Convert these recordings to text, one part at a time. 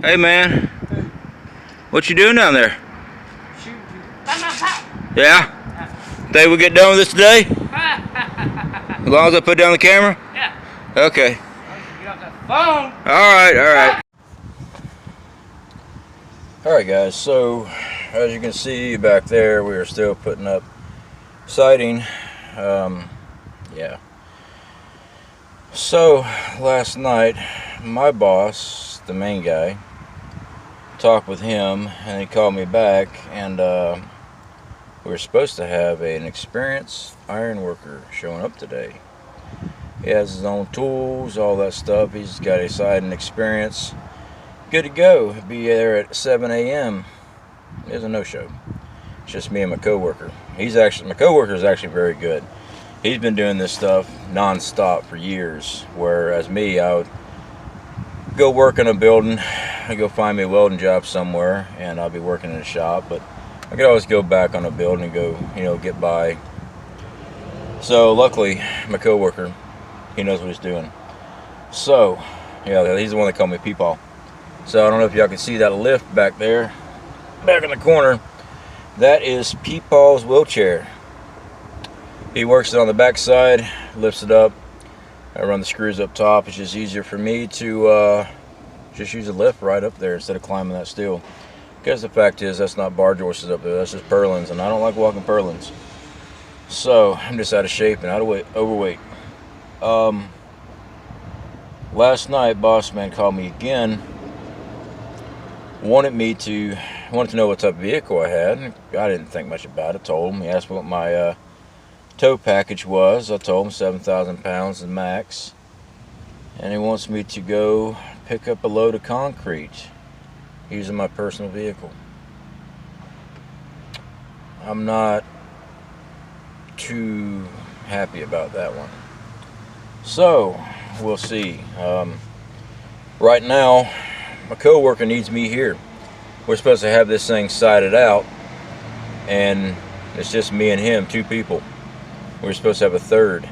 Hey man, what you doing down there? Shooting. Yeah? Think we get done with this today? As long as I put down the camera? Yeah. Okay. Get off that phone. Alright. Alright guys, so as you can see back there, we are still putting up siding. Yeah. So last night, my boss, the main guy, talked with him and he called me back, and we were supposed to have an experienced iron worker showing up today. He has his own tools, all that stuff. He's got a siding experience. Good to go. He'll be there at 7 a.m. There's a no-show. It's just me and my coworker. My coworker is actually very good. He's been doing this stuff non-stop for years, whereas me, I would go work in a building. I go find me a welding job somewhere, and I'll be working in a shop. But I could always go back on a building and go, get by. So luckily, my coworker, he knows what he's doing. So, yeah, he's the one that called me Peepaw. So I don't know if y'all can see that lift back there, back in the corner. That is Peepaw's wheelchair. He works it on the back side, lifts it up. I run the screws up top. It's just easier for me to just use a lift right up there instead of climbing that steel. Because the fact is, that's not bar joists up there, that's just purlins, and I don't like walking purlins. So I'm just out of shape and overweight. Last night, boss man called me again. Wanted to know what type of vehicle I had. I didn't think much about it. Told him. He asked me what my tow package was. I told him 7,000 pounds is max, and he wants me to go pick up a load of concrete using my personal vehicle. I'm not too happy about that one, so we'll see. Right now, my co-worker needs me here. We're supposed to have this thing sided out, and it's just me and him, two people. We're supposed to have a third.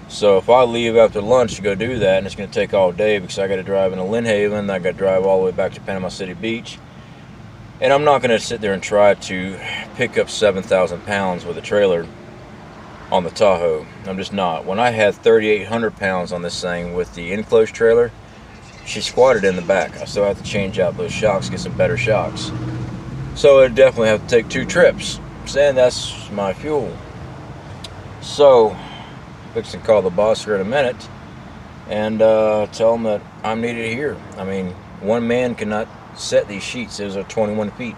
So if I leave after lunch to go do that, and it's going to take all day because I got to drive into Lynn Haven, I got to drive all the way back to Panama City Beach, and I'm not going to sit there and try to pick up 7,000 pounds with a trailer on the Tahoe. I'm just not. When I had 3,800 pounds on this thing with the enclosed trailer, she squatted in the back. I still have to change out those shocks, get some better shocks. So I'd definitely have to take 2 trips. And that's my fuel. So, fixing to call the boss here in a minute and tell him that I'm needed here. I mean, one man cannot set these sheets. Those are 21 feet.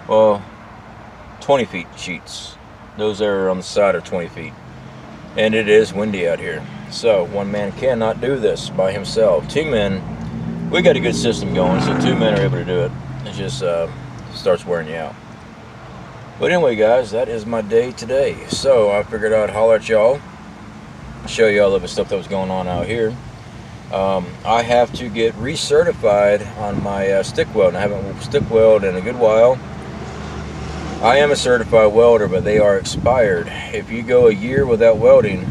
Well, 20 feet sheets. Those that are on the side are 20 feet. And it is windy out here. So, one man cannot do this by himself. 2 men, we got a good system going, so 2 men are able to do it. It just starts wearing you out. But anyway, guys, that is my day today. So I figured I'd holler at y'all, show y'all a little bit of stuff that was going on out here. I have to get recertified on my stick welding. I haven't stick welded in a good while. I am a certified welder, but they are expired. If you go a year without welding,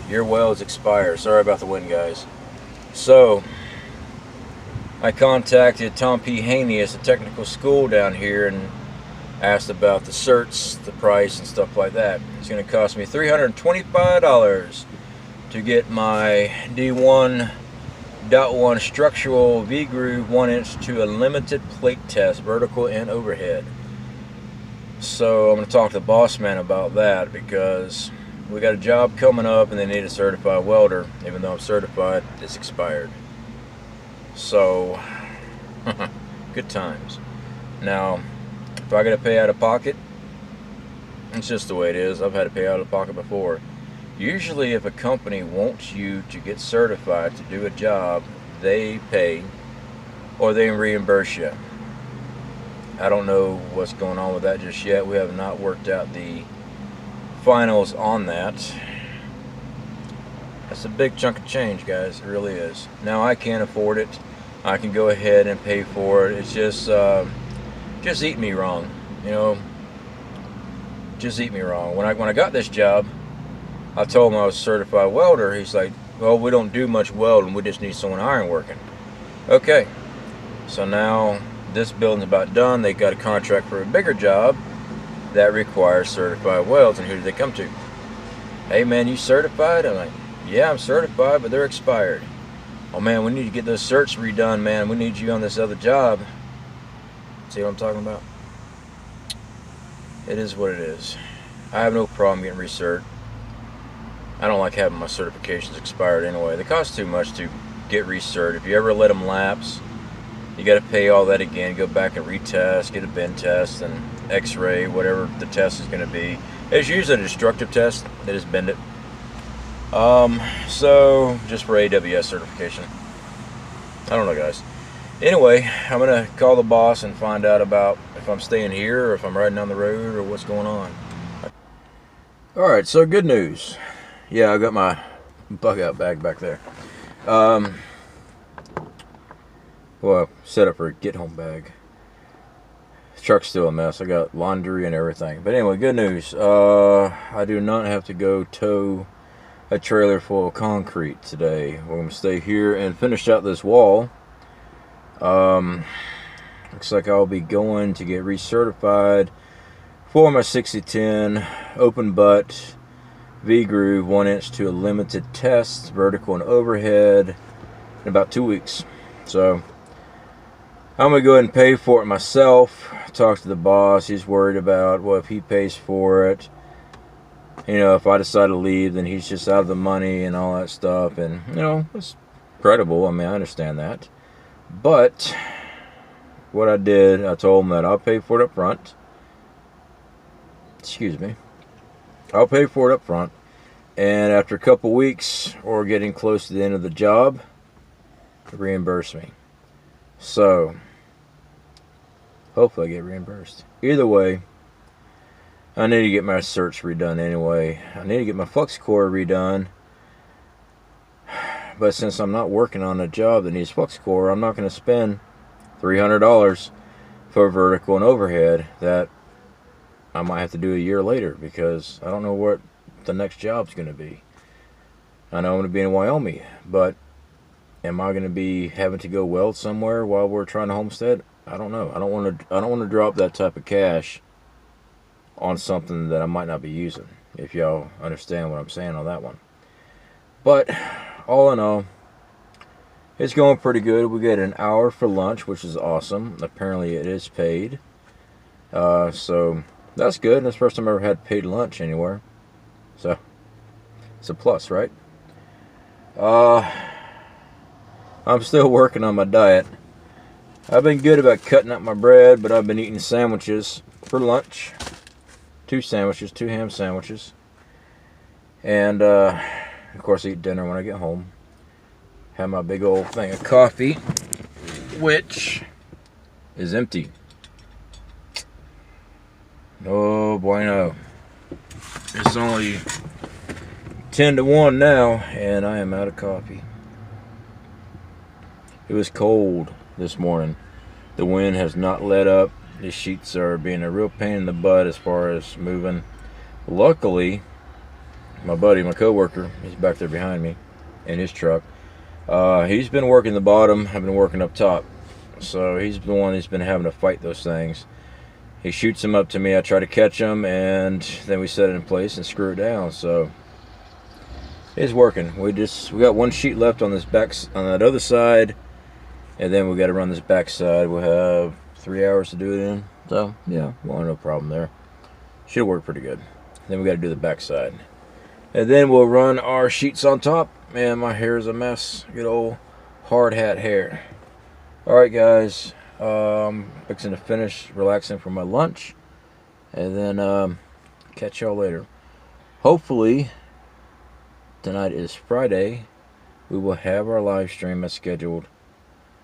your welds expire. Sorry about the wind, guys. So I contacted Tom P. Haney at the technical school down here and asked about the certs, the price, and stuff like that. It's going to cost me $325 to get my D1.1 structural V-groove 1-inch to a limited plate test, vertical and overhead. So I'm going to talk to the boss man about that, because we got a job coming up and they need a certified welder. Even though I'm certified, it's expired. So good times. Now, if I got to pay out of pocket, it's just the way it is. I've had to pay out of pocket before. Usually if a company wants you to get certified to do a job, they pay or they reimburse you. I don't know what's going on with that just yet. We have not worked out the finals on that. That's a big chunk of change, guys. It really is. Now I can't afford it. I can go ahead and pay for it. It's just eat me wrong, just eat me wrong. When I got this job, I told him I was a certified welder. He's like, well, we don't do much welding, we just need someone iron working. Okay, So now this building's about done. They got a contract for a bigger job that requires certified welds. And who do they come to? Hey man, you certified? I'm like, yeah, I'm certified, but they're expired. Oh man, we need to get those certs redone, man. We need you on this other job. See what I'm talking about? It is what it is. I have no problem getting recert. I don't like having my certifications expired anyway. They cost too much to get recert. If you ever let them lapse, you got to pay all that again, go back and retest, get a bend test and x-ray, whatever the test is going to be. It's usually a destructive test. They just bend it. So just for AWS certification. I don't know, guys. Anyway, I'm going to call the boss and find out about if I'm staying here or if I'm riding down the road or what's going on. Alright, so good news. Yeah, I got my bug out bag back there. Well, set up for a get home bag. The truck's still a mess. I got laundry and everything. But anyway, good news. I do not have to go tow a trailer full of concrete today. We're going to stay here and finish out this wall. Looks like I'll be going to get recertified for my 6010 open butt V-groove 1-inch to a limited test, vertical and overhead, in about 2 weeks. So I'm going to go ahead and pay for it myself. Talk to the boss. He's worried about, well, if he pays for it, you know, if I decide to leave, then he's just out of the money and all that stuff. And, you know, it's credible. I mean, I understand that. But what I did, I told him that I'll pay for it up front. Excuse me. I'll pay for it up front. And after a couple weeks or getting close to the end of the job, reimburse me. So hopefully I get reimbursed. Either way, I need to get my certs redone anyway. I need to get my flux core redone. But since I'm not working on a job that needs flux core, I'm not going to spend $300 for vertical and overhead that I might have to do a year later because I don't know what the next job's going to be. I know I'm going to be in Wyoming, but am I going to be having to go weld somewhere while we're trying to homestead? I don't know. I don't want to drop that type of cash on something that I might not be using, if y'all understand what I'm saying on that one. But all in all, it's going pretty good. We get an hour for lunch, which is awesome. Apparently it is paid. So that's good. That's the first time I ever had paid lunch anywhere. So it's a plus, right? I'm still working on my diet. I've been good about cutting up my bread, but I've been eating sandwiches for lunch. 2 sandwiches, 2 ham sandwiches. And, of course, eat dinner when I get home. Have my big old thing of coffee, which is empty. Oh, boy, no. It's only 10 to 1 now, and I am out of coffee. It was cold this morning. The wind has not let up. The sheets are being a real pain in the butt as far as moving. Luckily, my buddy, my coworker, he's back there behind me in his truck. He's been working the bottom. I've been working up top. So he's the one that's been having to fight those things. He shoots them up to me. I try to catch them, and then we set it in place and screw it down. So it's working. We got 1 sheet left on this back, on that other side, and then we got to run this back side. We'll have 3 hours to do it in. So yeah, well, no problem there. Should work pretty good. Then we got to do the back side, and then we'll run our sheets on top. Man, my hair is a mess. Good old hard hat hair. All right, guys. Fixing to finish relaxing for my lunch, and then catch y'all later. Hopefully tonight is Friday. We will have our live stream as scheduled.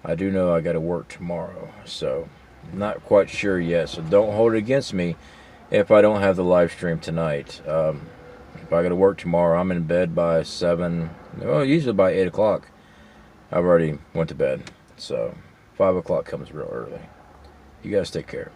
I do know I got to work tomorrow, so not quite sure yet, so don't hold it against me if I don't have the live stream tonight. If I got to work tomorrow, I'm in bed by 7, well, usually by 8 o'clock. I've already went to bed, so 5 o'clock comes real early. You guys take care.